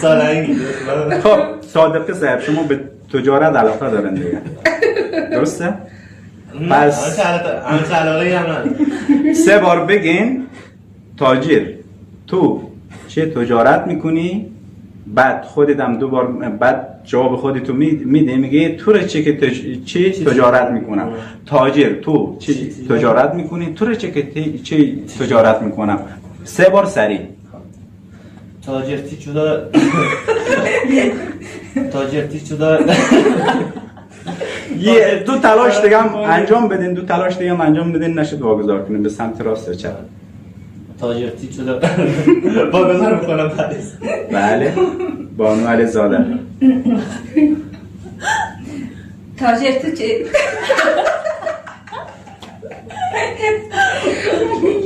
سالنگی. خب صادق صاحب شما به تجارت علاقه دارین دیگه درسته؟ پس همه علاقه هم ندارم. 3 بار بگین تاجر تو چه تجارت میکنی؟ بعد خودت هم 2 بار بعد جواب خودتو میده میگه تو را چه که چه تجارت میکنم. تاجر تو چه تجارت میکنی؟ تو را چه که چه تجارت میکنم. 3 بار سریع. تاجر تیچو داره یه دو تلاش دیگه هم انجام بدین، دو تلاش دیگه هم انجام بدین نشد واگذار کنین به سمت راست و چپ. تاجر تیچو داره واگذار میکنم پس. بله بانو علی زاده. تاجر تو چه؟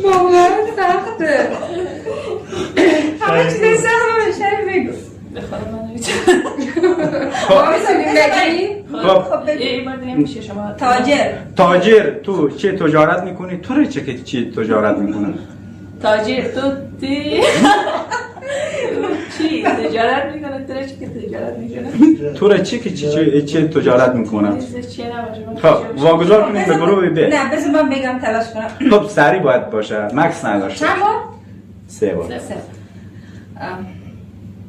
واقعا سخته. همه چیز سخته میشه بگو. بخوام منو تاجر تو چه تجارت میکنی؟ تو رو چه تجارت میکنه؟ تاجر تو چی تجارت میکنه؟ تو چی که تجارت میکنه؟ تو رو چه تجارت میکنه؟ چی نباشه؟ خب واگذار کنیم به گروه ب. نه بذار من بگم تلاش کنم. خب سریع باید باشه مکس نداشته. چند بار؟ 3 بار.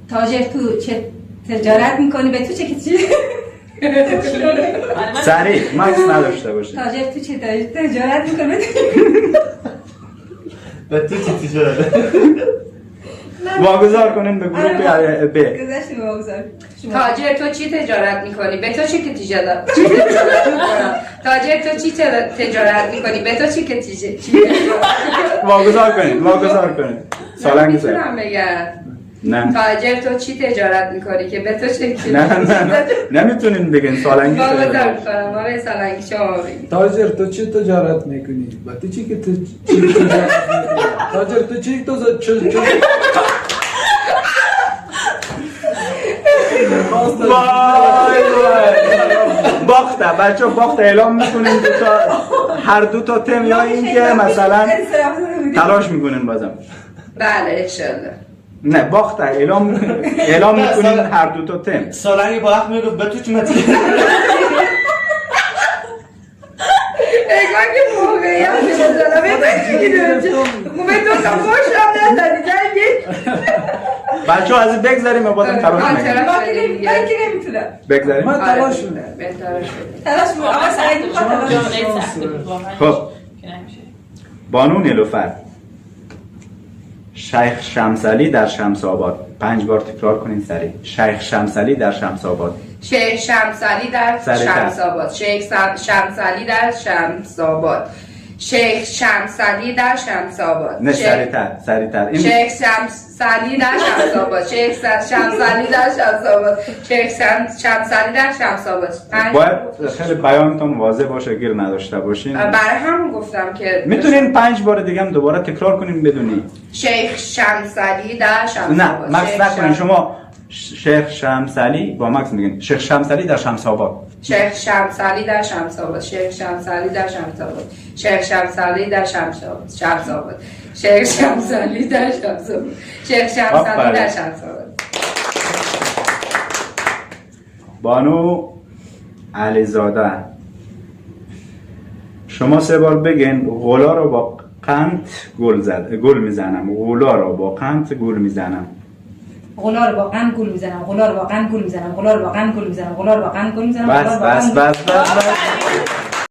تاجر تو چه تجارت میکنی؟ به تو چه چی؟ سریع مکس نداشته باشه. تاجر تو چه تجارت میکنی؟ به تو چی تجارت؟ واگذار کنیم به گروه ب. گذشت واگذار. تاجر تو چی تجارت میکنی؟ به تو چی که تجارت تاجر تو چی تجارت میکنی؟ به تو چی که واگذار کنیم سالنگ زد. میتونم بگم نه تاجر تو چی تجارت میکنی که به تو چی؟ نه نمیتونین بگین سالنگی. واگذار میکنم آقای سالنگی شما بگید. تاجر تو چی تجارت میکنی؟ با تو چی که تجارت میکنی؟ تاجر تو چی باخته بچه باخته اعلام میکنین هر دو تا تیم یا این که مثلا تلاش میکنین بازم. بله انشالله. نه باخته اعلام میکنین هر دو تا تیم. سالنگی با حق میگفت به تو چی متی؟ اگه که موقعیت میشدم به تو تا خوش هم نداری بچه ها از بگذاریم و بازم تلاش نکنیم. من که نمیتونم. بگذاریم. من تلاش میکنم. تلاش میکنم. اما سعید خب بانو نیلوفر شیخ شمسعلی در شمس آباد. 5 بار تکرار کنین سریع. شیخ شمسعلی در شمس آباد. شیخ شمسعلی در شمس آباد. شیخ شمسعلی در شمس آباد. شیخ شمسعلی در شمس آباد. نه سریعتر. شیخ شمسعلی در شمس آباد. شیخ شمسعلی در شمس آباد. شیخ شمسعلی در شمس آباد. باید خیلی بیانتون واضح باشه گیر نداشته باشین. برای همون گفتم که میتونین 5 بار دیگه هم دوباره تکرار کنین بدونی. شیخ شمسعلی در شمس آباد. نه مکس نکنین شما. شیخ شمسعلی با مکس میگین شیخ شمسعلی در شمس آباد. شیخ شمسعلی در شمس آباد. شیخ شمسعلی در شمس آباد. شیخ شمسعلی در شمس آباد. شیخ شمسعلی در شمس آباد. شیخ شمسعلی در شمس آباد. بانو علیزاده شما 3 بار بگین غلا رو با قند گل میزنم. غلا رو با قند گل میزنم. غلا رو با قند گل میزنم. غلا رو با قند گل میزنم. غلا رو با قند گل میزنم. غلا رو با قند گل میزنم. بس